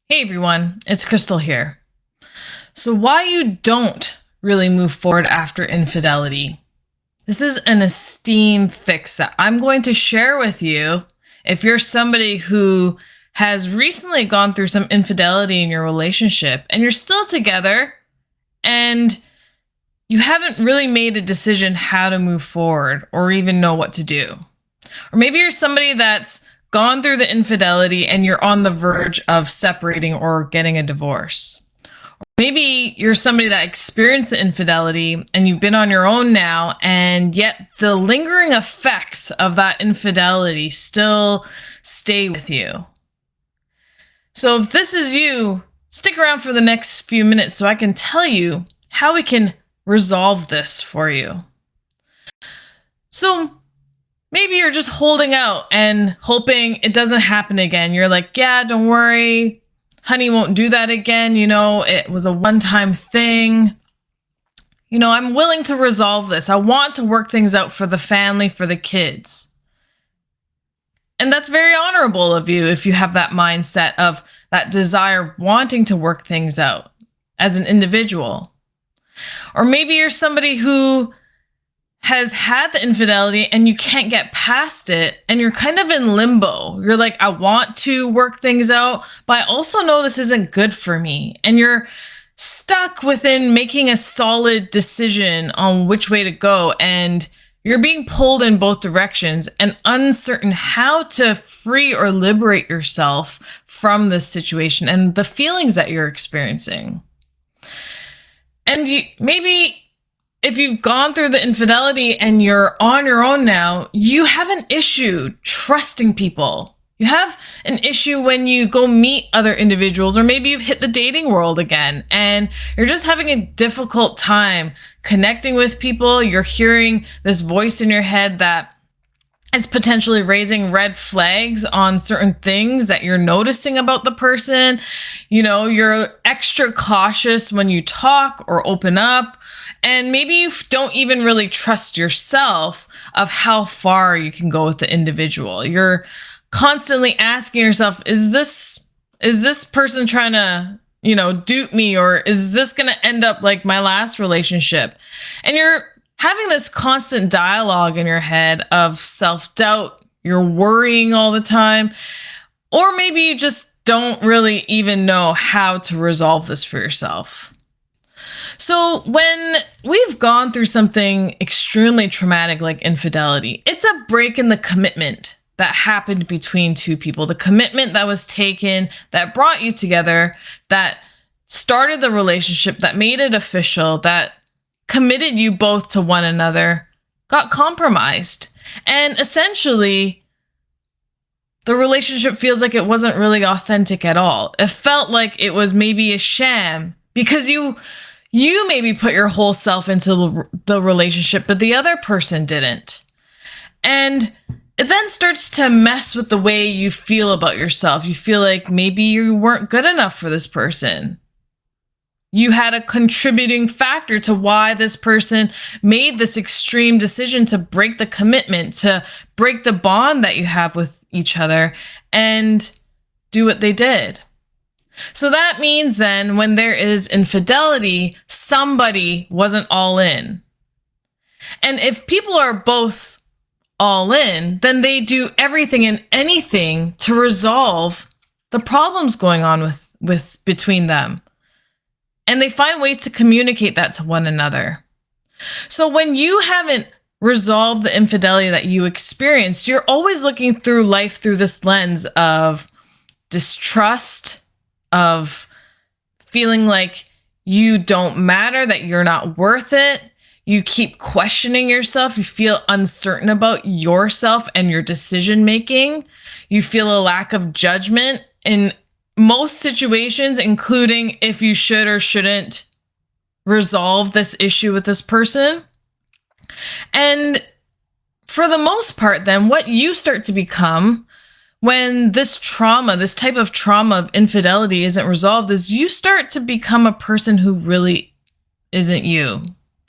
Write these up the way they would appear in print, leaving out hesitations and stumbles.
Hey everyone, it's Krystal here. So, why you don't really move forward after infidelity? This is an ESTEEM fix that I'm going to share with you if you're somebody who has recently gone through some infidelity in your relationship and you're still together and you haven't really made a decision how to move forward or even know what to do. Or maybe you're somebody that's gone through the infidelity and you're on the verge of separating or getting a divorce. Maybe you're somebody that experienced the infidelity and you've been on your own now, and yet the lingering effects of that infidelity still stay with you. So if this is you, stick around for the next few minutes so I can tell you how we can resolve this for you. So maybe you're just holding out and hoping it doesn't happen again. You're like, yeah, don't worry. Honey won't do that again. It was a one-time thing. I'm willing to resolve this. I want to work things out for the family, for the kids. And that's very honorable of you if you have that mindset of that desire of wanting to work things out as an individual. Or maybe you're somebody who has had the infidelity and you can't get past it and you're kind of in limbo. You're like, I want to work things out, but I also know this isn't good for me. And you're stuck within making a solid decision on which way to go. And you're being pulled in both directions and uncertain how to free or liberate yourself from this situation and the feelings that you're experiencing. And maybe if you've gone through the infidelity and you're on your own now, you have an issue trusting people. You have an issue when you go meet other individuals, or maybe you've hit the dating world again and you're just having a difficult time connecting with people. You're hearing this voice in your head that is potentially raising red flags on certain things that you're noticing about the person. You're extra cautious when you talk or open up. And maybe you don't even really trust yourself of how far you can go with the individual. You're constantly asking yourself, is this person trying to, dupe me? Or is this going to end up like my last relationship? And you're having this constant dialogue in your head of self-doubt. You're worrying all the time. Or maybe you just don't really even know how to resolve this for yourself. So when we've gone through something extremely traumatic like infidelity, it's a break in the commitment that happened between two people, the commitment that was taken, that brought you together, that started the relationship, that made it official, that committed you both to one another, got compromised. And essentially, the relationship feels like it wasn't really authentic at all. It felt like it was maybe a sham because you maybe put your whole self into the relationship, but the other person didn't. And it then starts to mess with the way you feel about yourself. You feel like maybe you weren't good enough for this person. You had a contributing factor to why this person made this extreme decision to break the commitment, to break the bond that you have with each other and do what they did. So that means then when there is infidelity, somebody wasn't all in. And if people are both all in, then they do everything and anything to resolve the problems going on with between them. And they find ways to communicate that to one another. So when you haven't resolved the infidelity that you experienced, you're always looking through life through this lens of distrust, of feeling like you don't matter, that you're not worth it. You keep questioning yourself. You feel uncertain about yourself and your decision making. You feel a lack of judgment in most situations, including if you should or shouldn't resolve this issue with this person. And for the most part, then what you start to become when this trauma, this type of trauma of infidelity isn't resolved, is you start to become a person who really isn't you.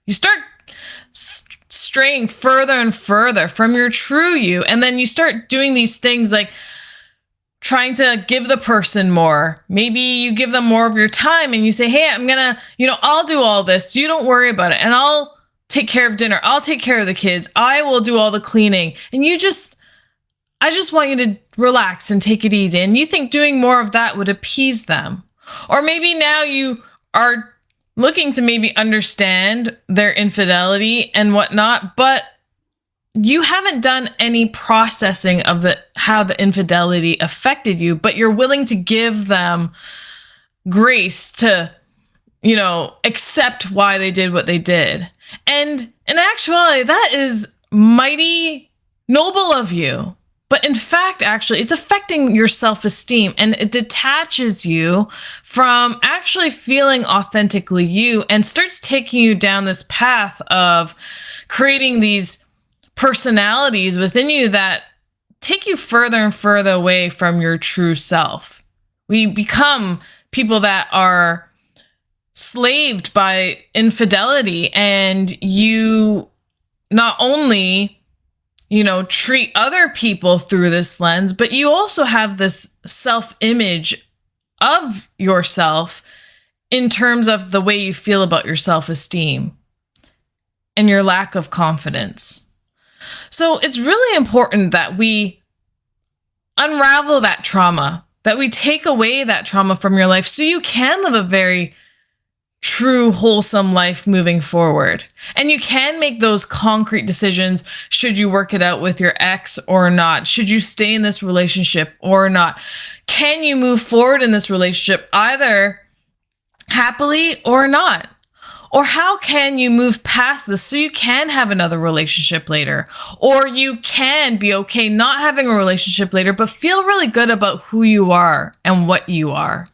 You start straying further and further from your true you. And then you start doing these things like trying to give the person more. Maybe you give them more of your time and you say, hey, I'm gonna, I'll do all this. You don't worry about it. And I'll take care of dinner. I'll take care of the kids. I will do all the cleaning. And I just want you to relax and take it easy. And you think doing more of that would appease them. Or maybe now you are looking to maybe understand their infidelity and whatnot, but you haven't done any processing of how the infidelity affected you, but you're willing to give them grace to, accept why they did what they did. And in actuality, that is mighty noble of you. But in fact, actually, it's affecting your self-esteem, and it detaches you from actually feeling authentically you and starts taking you down this path of creating these personalities within you that take you further and further away from your true self. We become people that are slaved by infidelity, and you not only, treat other people through this lens, but you also have this self-image of yourself in terms of the way you feel about your self-esteem and your lack of confidence. So it's really important that we unravel that trauma, that we take away that trauma from your life so you can live a very true, wholesome life moving forward. And you can make those concrete decisions. Should you work it out with your ex or not? Should you stay in this relationship or not? Can you move forward in this relationship either happily or not? Or how can you move past this so you can have another relationship later? Or you can be okay not having a relationship later, but feel really good about who you are and what you are.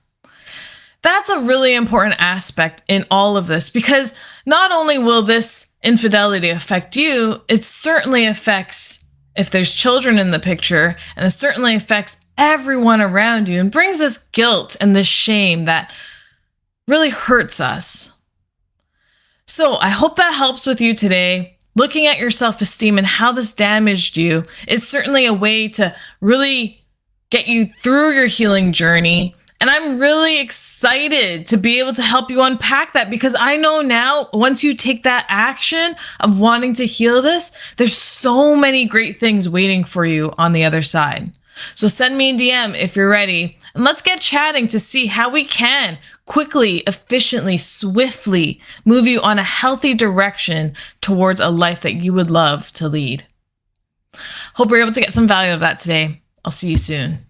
That's a really important aspect in all of this, because not only will this infidelity affect you, it certainly affects, if there's children in the picture, and it certainly affects everyone around you and brings this guilt and this shame that really hurts us. So I hope that helps with you today. Looking at your self-esteem and how this damaged you is certainly a way to really get you through your healing journey. And I'm really excited to be able to help you unpack that, because I know now, once you take that action of wanting to heal this, there's so many great things waiting for you on the other side. So send me a DM if you're ready, and let's get chatting to see how we can quickly, efficiently, swiftly move you on a healthy direction towards a life that you would love to lead. Hope you're able to get some value out of that today. I'll see you soon.